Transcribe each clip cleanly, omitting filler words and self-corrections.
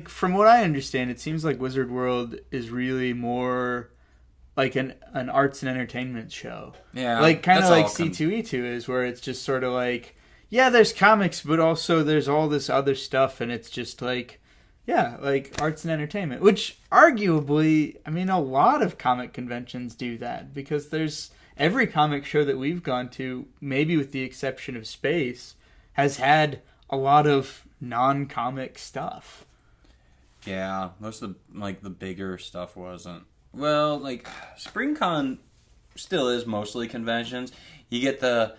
From what I understand, it seems like Wizard World is really more like an arts and entertainment show. Yeah. Like, kind of like C2E2 is, where it's just sort of like, yeah, there's comics, but also there's all this other stuff, and it's just like, yeah, like arts and entertainment. Which, arguably, I mean, a lot of comic conventions do that, because there's every comic show that we've gone to, maybe with the exception of Space, has had a lot of non-comic stuff. Yeah, most of the bigger stuff wasn't. Well, like SpringCon still is mostly conventions. You get the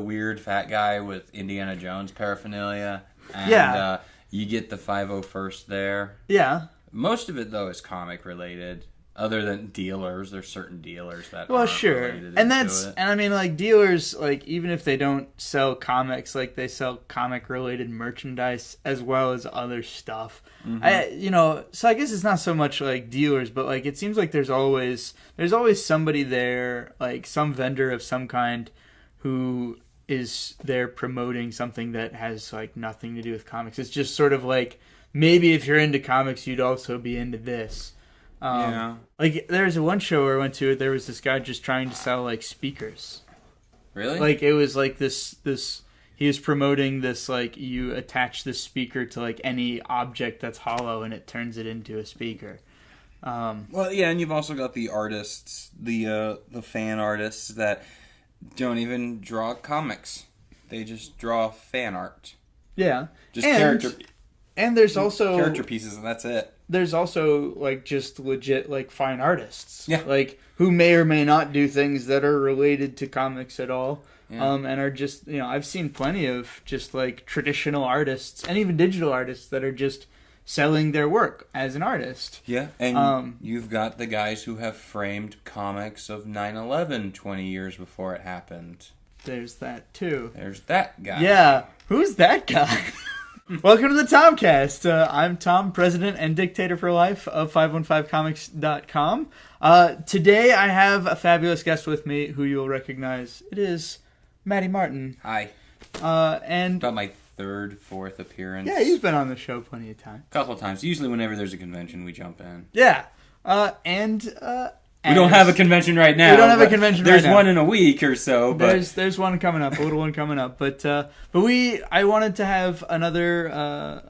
weird fat guy with Indiana Jones paraphernalia, and you get the 501st there. Yeah. Most of it though is comic related. Other than dealers, there's certain dealers that sure, and I mean, like, dealers, like, even if they don't sell comics, like, they sell comic related merchandise as well as other stuff. Mm-hmm. So I guess it's not so much like dealers, but like it seems like there's always somebody there, like some vendor of some kind, who is there promoting something that has like nothing to do with comics. It's just sort of like, maybe if you're into comics, you'd also be into this. Like, there's one show where I went to, there was this guy just trying to sell like speakers. Really? Like, it was like this he was promoting this, like, you attach this speaker to like any object that's hollow and it turns it into a speaker. Well, yeah, and you've also got the artists, the fan artists that don't even draw comics. They just draw fan art. Yeah. Just character. And there's also character pieces, and that's it. There's also, like, just legit, like, fine artists. Yeah. Like, who may or may not do things that are related to comics at all. Yeah. And are just, I've seen plenty of just, like, traditional artists and even digital artists that are just selling their work as an artist. Yeah, and you've got the guys who have framed comics of 9/11 20 years before it happened. There's that, too. There's that guy. Yeah. Who's that guy? Welcome to the Tomcast. I'm Tom, president and dictator for life of 515comics.com. Today I have a fabulous guest with me who you'll recognize. It is Matty Martin. Hi. And about my third, fourth appearance. Yeah, you've been on the show plenty of times. A couple of times. Usually whenever there's a convention, we jump in. Yeah. We don't have a convention right now. We don't have a convention right now. There's one in a week or so. But there's one coming up, a little one coming up. But I wanted to have another.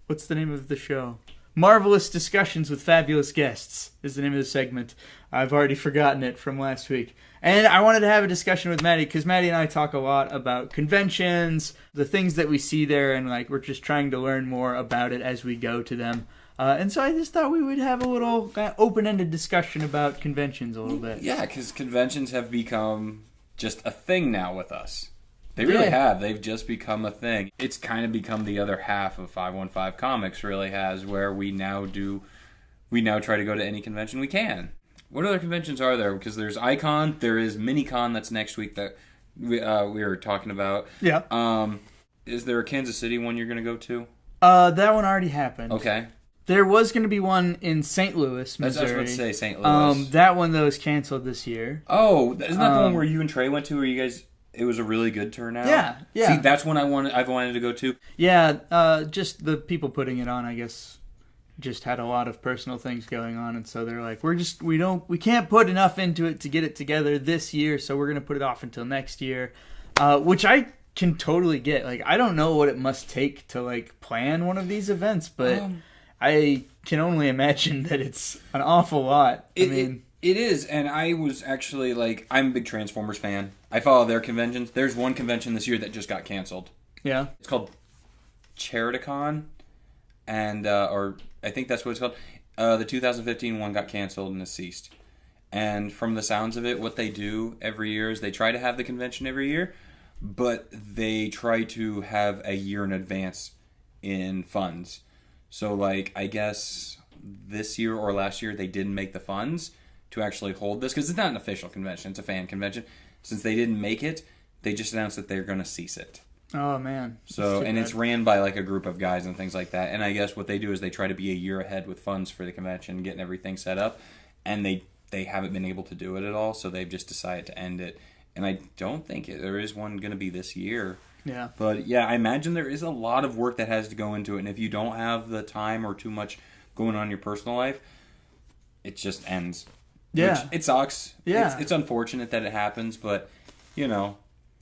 What's the name of the show? Marvelous Discussions with Fabulous Guests is the name of the segment. I've already forgotten it from last week. And I wanted to have a discussion with Matty, because Matty and I talk a lot about conventions, the things that we see there, and like we're just trying to learn more about it as we go to them. And so I just thought we would have a little open-ended discussion about conventions a little bit. Yeah, because conventions have become just a thing now with us. They really have. They've just become a thing. It's kind of become the other half of 515 Comics really has, where we now try to go to any convention we can. What other conventions are there? Because there's Icon, there is MiniCon that's next week that we were talking about. Yeah. Is there a Kansas City one you're going to go to? That one already happened. Okay. There was going to be one in St. Louis, Missouri. I was about to say St. Louis. That one, though, is canceled this year. Oh, isn't that the one where you and Trey went to, where you guys... It was a really good turnout? Yeah. See, that's one I've wanted to go to. Yeah, just the people putting it on, I guess, just had a lot of personal things going on, and so they're like, we can't put enough into it to get it together this year, so we're going to put it off until next year, which I can totally get. Like, I don't know what it must take to, like, plan one of these events, but I can only imagine that it's an awful lot. It is, and I was actually, like, I'm a big Transformers fan. I follow their conventions. There's one convention this year that just got canceled. Yeah. It's called Chariticon, and, or I think that's what it's called. The 2015 one got canceled and has ceased. And from the sounds of it, what they do every year is they try to have the convention every year, but they try to have a year in advance in funds. So, like, I guess this year or last year they didn't make the funds to actually hold this, because it's not an official convention, it's a fan convention. Since they didn't make it, they just announced that they're going to cease it. Oh, man. So, and it's ran by like a group of guys and things like that. And I guess what they do is they try to be a year ahead with funds for the convention, getting everything set up. And they haven't been able to do it at all, so they've just decided to end it. And I don't think there is one going to be this year. Yeah. But yeah, I imagine there is a lot of work that has to go into it, and if you don't have the time or too much going on in your personal life, it just ends. Yeah. Which, it sucks. Yeah. It's unfortunate that it happens, but, you know.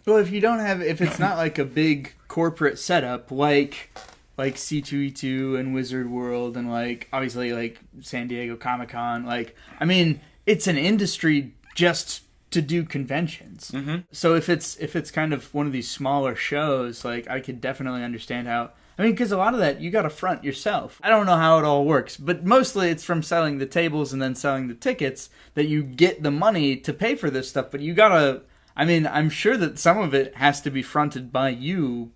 Well, if it's not like a big corporate setup like C2E2 and Wizard World and like obviously like San Diego Comic-Con, like, I mean, it's an industry just to do conventions. Mm-hmm. So if it's kind of one of these smaller shows, like, I could definitely understand how. I mean, because a lot of that you got to front yourself. I don't know how it all works, but mostly it's from selling the tables and then selling the tickets that you get the money to pay for this stuff. But you gotta. I mean, I'm sure that some of it has to be fronted by you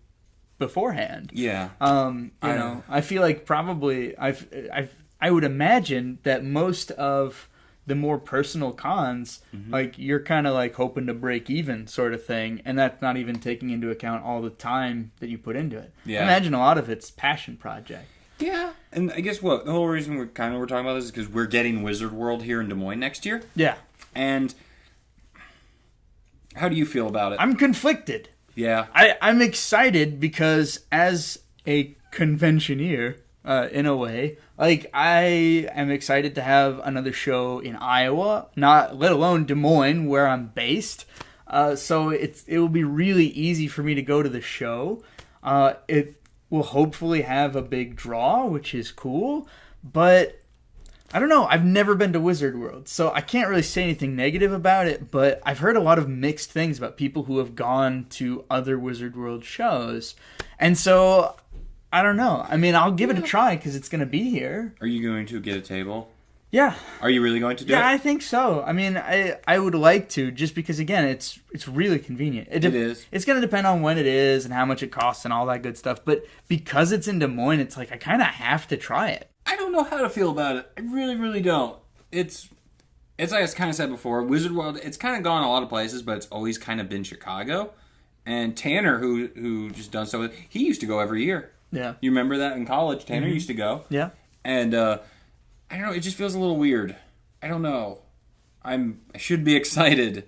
beforehand. Yeah. I feel like probably I would imagine that most of the more personal cons, like, you're kind of like hoping to break even sort of thing, and that's not even taking into account all the time that you put into it. Yeah. I imagine a lot of it's passion project. Yeah. And I guess the whole reason we're talking about this is because we're getting Wizard World here in Des Moines next year. Yeah. And how do you feel about it? I'm conflicted. Yeah. I'm excited because as a conventioneer, in a way, like, I am excited to have another show in Iowa, not let alone Des Moines, where I'm based. So it will be really easy for me to go to the show. It will hopefully have a big draw, which is cool. But I don't know. I've never been to Wizard World, so I can't really say anything negative about it. But I've heard a lot of mixed things about people who have gone to other Wizard World shows, and so I don't know. I mean, I'll give it a try because it's going to be here. Are you going to get a table? Yeah. Are you really going to do it? Yeah, I think so. I mean, I would like to, just because, again, it's really convenient. It is. It's going to depend on when it is and how much it costs and all that good stuff. But because it's in Des Moines, it's like I kind of have to try it. I don't know how to feel about it. I really, really don't. It's like I kind of said before, Wizard World, it's kind of gone a lot of places, but it's always kind of been Chicago. And Tanner, who just done so, he used to go every year. Yeah. You remember that in college? Tanner used to go. Yeah. And I don't know, it just feels a little weird. I don't know. I should be excited,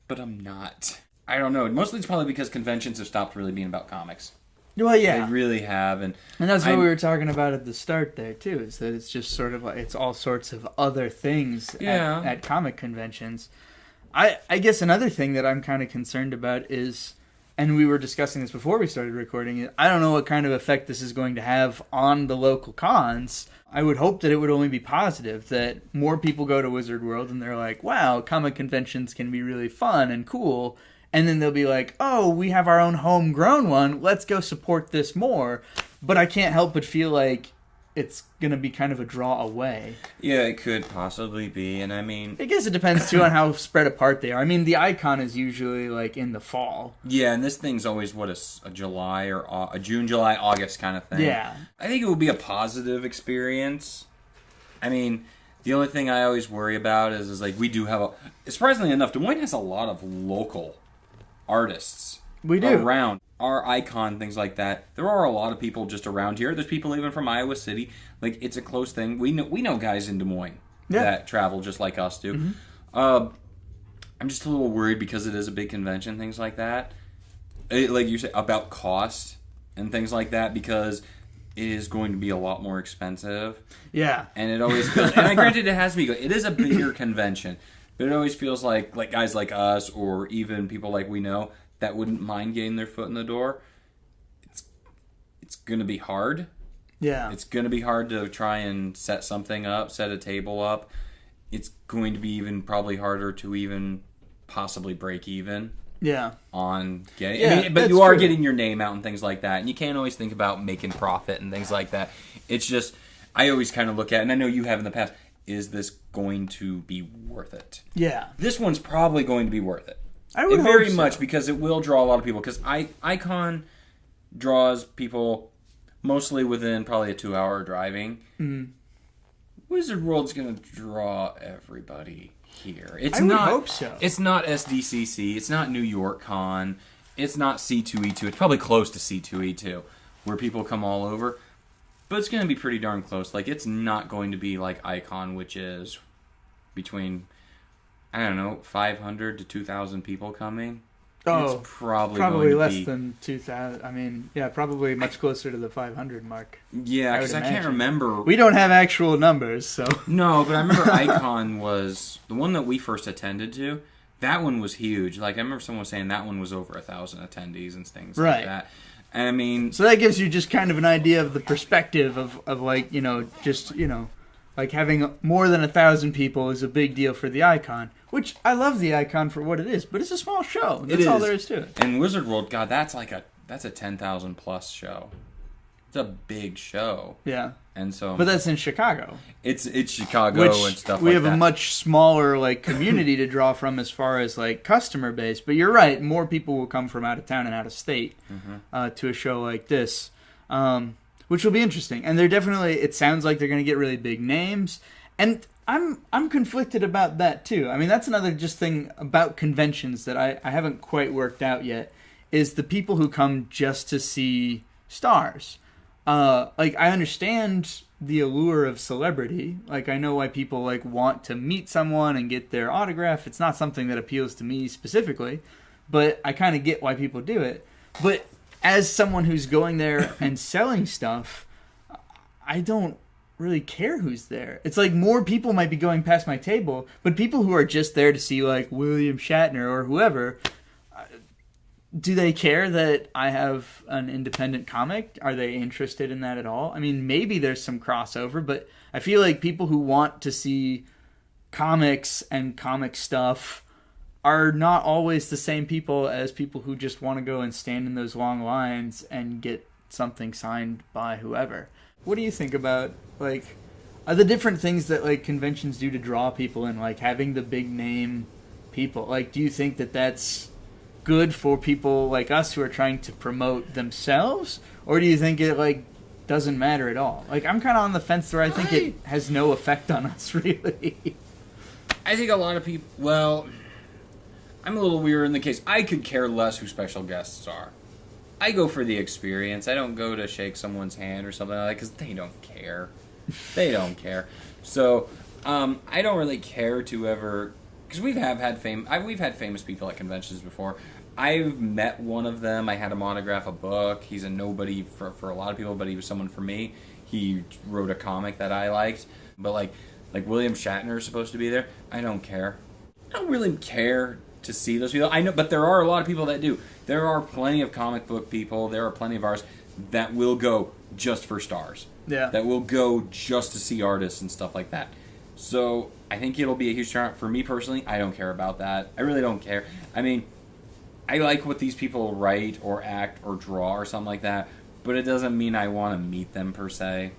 but I'm not. I don't know. Mostly it's probably because conventions have stopped really being about comics. Well, yeah. They really have. And that's what we were talking about at the start there, too, is that it's just sort of like, it's all sorts of other things at comic conventions. I guess another thing that I'm kind of concerned about is, and we were discussing this before we started recording, I don't know what kind of effect this is going to have on the local cons. I would hope that it would only be positive, that more people go to Wizard World and they're like, wow, comic conventions can be really fun and cool. And then they'll be like, oh, we have our own homegrown one. Let's go support this more. But I can't help but feel like it's going to be kind of a draw away. Yeah, it could possibly be. And I mean, I guess it depends, too, on how spread apart they are. I mean, the Icon is usually, like, in the fall. Yeah, and this thing's always, a July or a June, July, August kind of thing. Yeah. I think it will be a positive experience. I mean, the only thing I always worry about is like, we do have surprisingly enough, Des Moines has a lot of local artists. We do. Around. Our Icon, things like that. There are a lot of people just around here. There's people even from Iowa City. Like, it's a close thing. We know guys in Des Moines that travel just like us do. Mm-hmm. I'm just a little worried because it is a big convention, things like that. Like you said, about cost and things like that, because it is going to be a lot more expensive. Yeah. And it always feels... and granted, it has to be good. It is a bigger convention. But it always feels like guys like us, or even people like we know, that wouldn't mind getting their foot in the door. It's going to be hard. Yeah. It's going to be hard to try and set something up, set a table up. It's going to be even probably harder to even possibly break even. Yeah. On getting... Yeah, I mean, but you are getting your name out and things like that. And you can't always think about making profit and things like that. It's just... I always kind of look at it, and I know you have in the past, is this going to be worth it? Yeah. This one's probably going to be worth it. I would hope very so. much, because it will draw a lot of people. Because Icon draws people mostly within probably a 2-hour driving. Mm. Wizard World's going to draw everybody here. I would hope so. It's not SDCC. It's not New York Con. It's not C2E2. It's probably close to C2E2, where people come all over. But it's going to be pretty darn close. Like, it's not going to be like Icon, which is between, I don't know, 500 to 2,000 people coming. it's probably less than 2,000. I mean, yeah, probably much closer to the 500 mark. Yeah, because I can't remember. We don't have actual numbers, so. No, but I remember Icon was the one that we first attended to. That one was huge. Like, I remember someone saying that one was over 1,000 attendees and things like that. And I mean, so that gives you just kind of an idea of the perspective of like, just, like having more than 1,000 people is a big deal for the Icon, which I love the Icon for what it is, but it's a small show. That's all there is to it. And Wizard World, God, that's a 10,000 plus show. It's a big show. Yeah. And so, but that's in Chicago. It's Chicago and stuff like that. We have a much smaller like community to draw from as far as like customer base. But you're right, more people will come from out of town and out of state to a show like this, which will be interesting. And they're definitely. It sounds like they're going to get really big names, and I'm conflicted about that too. I mean, that's another just thing about conventions that I haven't quite worked out yet. Is the people who come just to see stars. Like, I understand the allure of celebrity. Like, I know why people, like, want to meet someone and get their autograph. It's not something that appeals to me specifically, but I kind of get why people do it. But as someone who's going there and selling stuff, I don't really care who's there. It's like more people might be going past my table, but people who are just there to see, like, William Shatner or whoever... Do they care that I have an independent comic? Are they interested in that at all? I mean, maybe there's some crossover, but I feel like people who want to see comics and comic stuff are not always the same people as people who just want to go and stand in those long lines and get something signed by whoever. What do you think about, like, the different things that, like, conventions do to draw people in, like, having the big name people? Like, do you think that that's good for people like us who are trying to promote themselves, or do you think it like doesn't matter at all? Like, I'm kind of on the fence where I think it has no effect on us really. I think a lot of people. Well, I'm a little weird in the case. I could care less who special guests are. I go for the experience. I don't go to shake someone's hand or something like that because they don't care. They don't care. So I don't really care to ever. Because we've had famous people at conventions before. I've met one of them. I had him autograph a book. He's a nobody for a lot of people, but he was someone for me. He wrote a comic that I liked. But like William Shatner is supposed to be there. I don't care. I don't really care to see those people. I know, but there are a lot of people that do. There are plenty of comic book people. There are plenty of artists that will go just for stars. Yeah. That will go just to see artists and stuff like that. So I think it'll be a huge turnout. For me personally, I don't care about that. I really don't care. I mean, I like what these people write or act or draw or something like that, but it doesn't mean I want to meet them per se.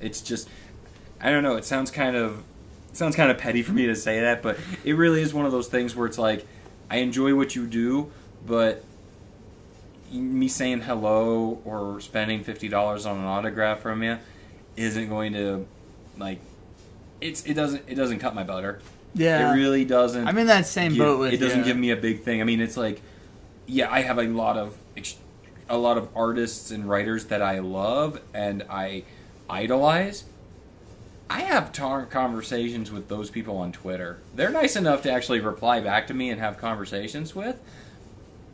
It's just, I don't know. It sounds kind of petty for me to say that, but it really is one of those things where it's like, I enjoy what you do, but me saying hello or spending $50 on an autograph from you isn't going to, like, it doesn't cut my butter. Yeah, it really doesn't. I'm in that same boat with you. It doesn't give me a big thing. I mean, it's like, yeah, I have a lot of artists and writers that I love and I idolize. I have conversations with those people on Twitter. They're nice enough to actually reply back to me and have conversations with.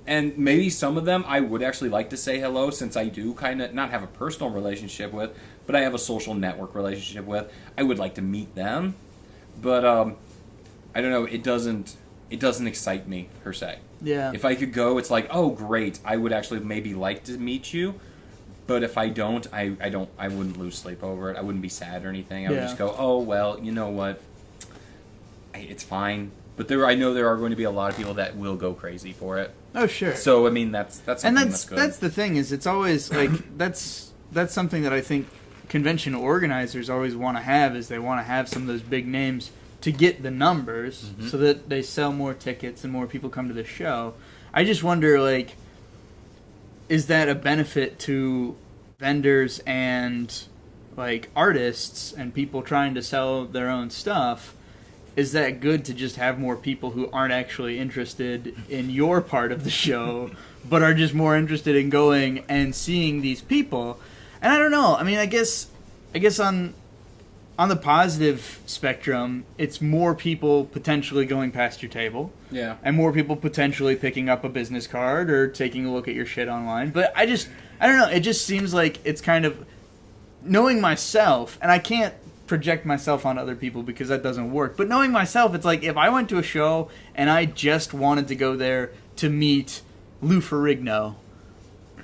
And maybe some of them I would actually like to say hello, since I do kind of not have a personal relationship with, but I have a social network relationship with. I would like to meet them. But I don't know, it doesn't excite me per se. Yeah. If I could go, it's like, oh great, I would actually maybe like to meet you. But if I don't, I wouldn't lose sleep over it. I wouldn't be sad or anything. I would just go, oh well, you know what? It's fine. But I know there are going to be a lot of people that will go crazy for it. Oh sure. So I mean that's something that's good. That's the thing, is it's always like that's something that I think convention organizers always want to have, is they want to have some of those big names to get the numbers so that they sell more tickets and more people come to the show. I just wonder, like, is that a benefit to vendors and like artists and people trying to sell their own stuff? Is that good to just have more people who aren't actually interested in your part of the show, but are just more interested in going and seeing these people? And I don't know. I mean, I guess on on the positive spectrum, it's more people potentially going past your table. Yeah. And more people potentially picking up a business card or taking a look at your shit online. But I don't know, it just seems like it's kind of, knowing myself, and I can't project myself on other people because that doesn't work, but knowing myself, it's like if I went to a show and I just wanted to go there to meet Lou Ferrigno,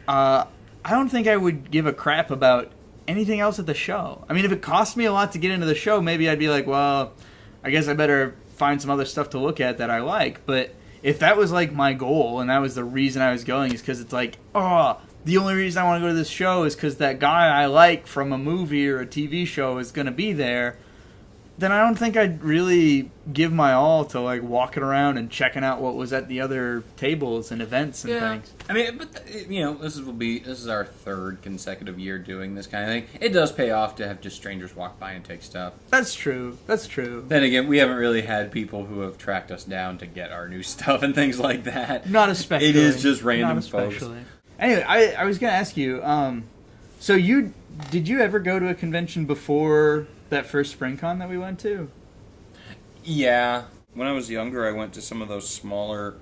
I don't think I would give a crap about anything else at the show. I mean, if it cost me a lot to get into the show, maybe I'd be like, well, I guess I better find some other stuff to look at that I like. But if that was like my goal and that was the reason I was going, is because it's like, oh, the only reason I want to go to this show is because that guy I like from a movie or a TV show is going to be there, then I don't think I'd really give my all to like walking around and checking out what was at the other tables and events and things. I mean, but this is our third consecutive year doing this kind of thing. It does pay off to have just strangers walk by and take stuff. That's true. Then again, we haven't really had people who have tracked us down to get our new stuff and things like that. Not especially. It is just random folks. Anyway, I was going to ask you, so did you ever go to a convention before that first SpringCon that we went to? Yeah. When I was younger, I went to some of those smaller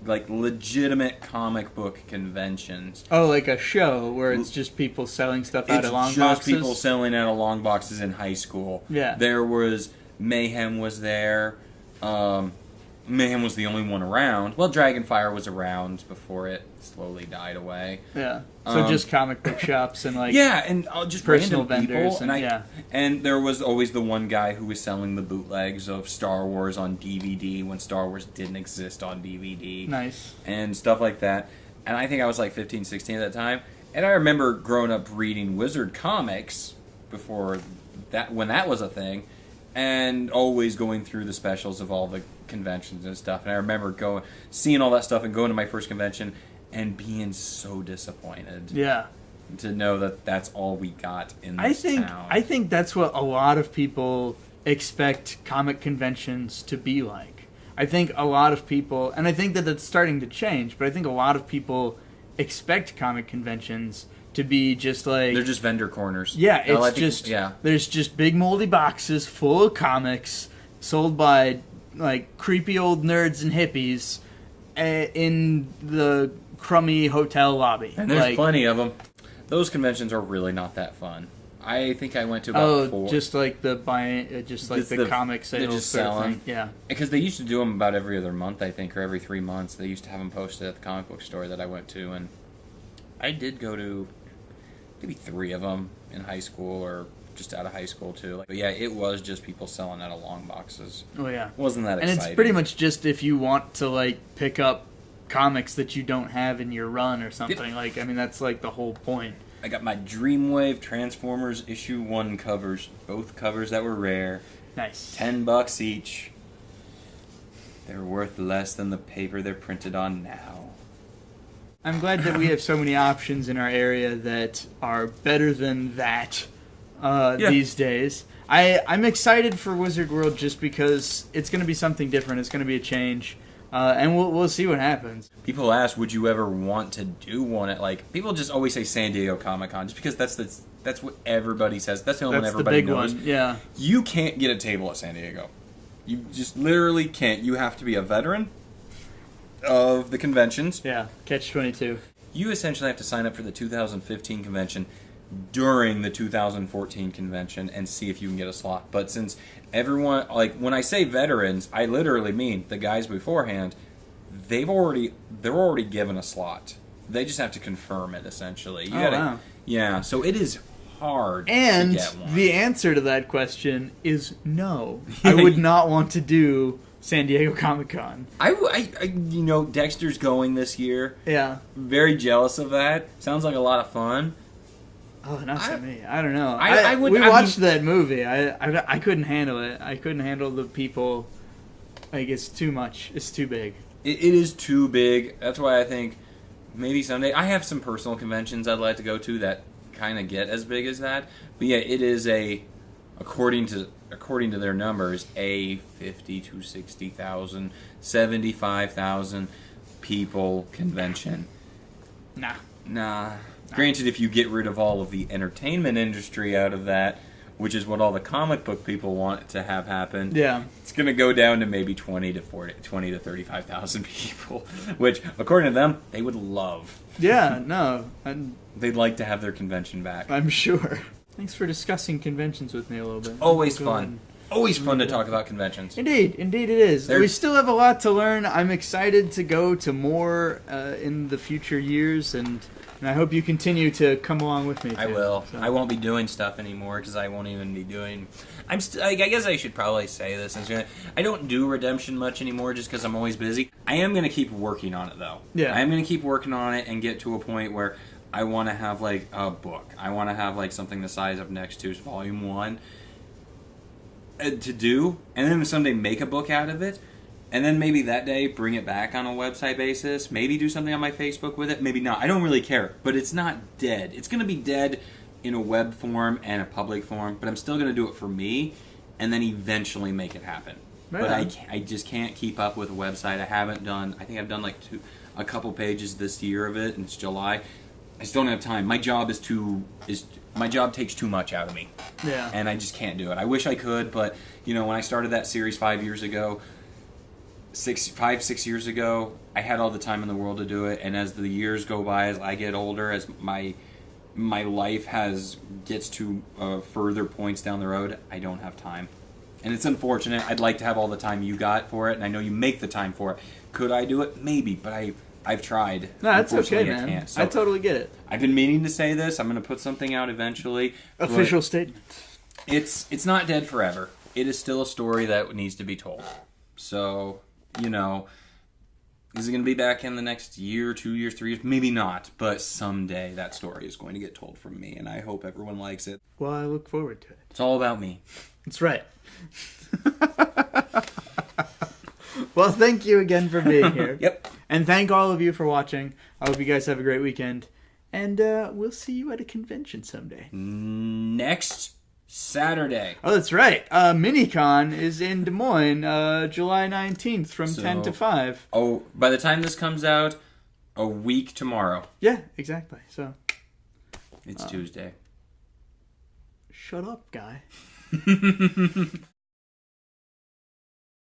legitimate comic book conventions. Oh, like a show where it's just people selling stuff out of long boxes? It's just people selling out of long boxes in high school. Yeah. There was, Mayhem was there. Mayhem was the only one around. Well, Dragonfire was around before it slowly died away. Yeah. So just comic book shops and like and just personal random vendors people. And there was always the one guy who was selling the bootlegs of Star Wars on DVD when Star Wars didn't exist on DVD. Nice. And stuff like that. And I think I was like 15, 16 at that time. And I remember growing up reading Wizard comics before that, when that was a thing, and always going through the specials of all the conventions and stuff. And I remember seeing all that stuff and going to my first convention and being so disappointed. Yeah. To know that that's all we got in this town. I think that's what a lot of people expect comic conventions to be like. I think a lot of people, and I think that that's starting to change, but I think a lot of people expect comic conventions to be just like... They're just vendor corners. Yeah, there's just big moldy boxes full of comics sold by like creepy old nerds and hippies in the crummy hotel lobby. And there's plenty of them. Those conventions are really not that fun. I think I went to about 4. Just like the comic sales just sort of thing. Yeah. Because they used to do them about every other month, I think, or every 3 months. They used to have them posted at the comic book store that I went to, and I did go to maybe 3 of them in high school or just out of high school too. But yeah, it was just people selling out of long boxes. Oh yeah. Wasn't that exciting? And it's pretty much just if you want to like pick up comics that you don't have in your run or something. Yep. Like, I mean, that's like the whole point. I got my Dreamwave Transformers issue 1 covers, both covers that were rare. Nice. $10 each. They're worth less than the paper they're printed on now. I'm glad that we have so many options in our area that are better than that these days. I'm excited for Wizard World just because it's going to be something different. It's going to be a change. And we'll see what happens. People ask, would you ever want to do one at, like, people just always say San Diego Comic-Con just because that's what everybody says. That's the only one everybody knows. That's the big one, yeah. You can't get a table at San Diego. You just literally can't. You have to be a veteran of the conventions. Yeah, Catch-22. You essentially have to sign up for the 2015 convention during the 2014 convention and see if you can get a slot. But since everyone, like, when I say veterans, I literally mean the guys beforehand, they're already given a slot. They just have to confirm it, essentially. Wow. Yeah, so it is hard and to get one. The answer to that question is no. I would not want to do San Diego Comic-Con. I Dexter's going this year. Yeah. Very jealous of that. Sounds like a lot of fun. Oh, not for me. I don't know. We watched that movie. I couldn't handle it. I couldn't handle the people. Like, it's too much. It's too big. It is too big. That's why I think maybe someday. I have some personal conventions I'd like to go to that kind of get as big as that. But yeah, it is according to their numbers, a 50 to 60,000, 75,000 people convention. Nah. Granted, if you get rid of all of the entertainment industry out of that, which is what all the comic book people want to have happen. Yeah. It's going to go down to maybe 20 to 35,000 people, which, according to them, they would love. Yeah, no. They'd like to have their convention back. I'm sure. Thanks for discussing conventions with me a little bit. Always fun. Always fun to talk about conventions. Indeed it is. We still have a lot to learn. I'm excited to go to more in the future years, and I hope you continue to come along with me, too. I will. So. I won't be doing stuff anymore because I won't even be doing... I guess I should probably say this. I don't do Redemption much anymore just because I'm always busy. I am going to keep working on it, though. Yeah. I am going to keep working on it and get to a point where I want to have, like, a book. I want to have, like, something the size of Next To's Volume 1 to do, and then someday make a book out of it. And then maybe that day, bring it back on a website basis. Maybe do something on my Facebook with it. Maybe not. I don't really care. But it's not dead. It's going to be dead in a web form and a public form. But I'm still going to do it for me. And then eventually make it happen. Right. But I just can't keep up with a website. I haven't done... I think I've done like a couple pages this year of it. And it's July. I just don't have time. My job my job takes too much out of me. Yeah. And I just can't do it. I wish I could. But, you know, when I started that series 5 years ago... 6 years ago, I had all the time in the world to do it, and as the years go by, as I get older, as my life gets to further points down the road, I don't have time. And it's unfortunate. I'd like to have all the time you got for it, and I know you make the time for it. Could I do it? Maybe, but I've tried. No, that's okay, man. I can't. So, I totally get it. I've been meaning to say this. I'm going to put something out eventually. Official statement. It's not dead forever. It is still a story that needs to be told. So... You know, is it going to be back in the next year, 2 years, 3 years? Maybe not, but someday that story is going to get told from me, and I hope everyone likes it. Well, I look forward to it. It's all about me. That's right. Well, thank you again for being here. Yep. And thank all of you for watching. I hope you guys have a great weekend, and we'll see you at a convention someday. Next Saturday. Oh, that's right. MiniCon is in Des Moines, July 19th from 10 to 5. Oh, by the time this comes out, a week tomorrow. Yeah, exactly. So it's Tuesday. Shut up, guy.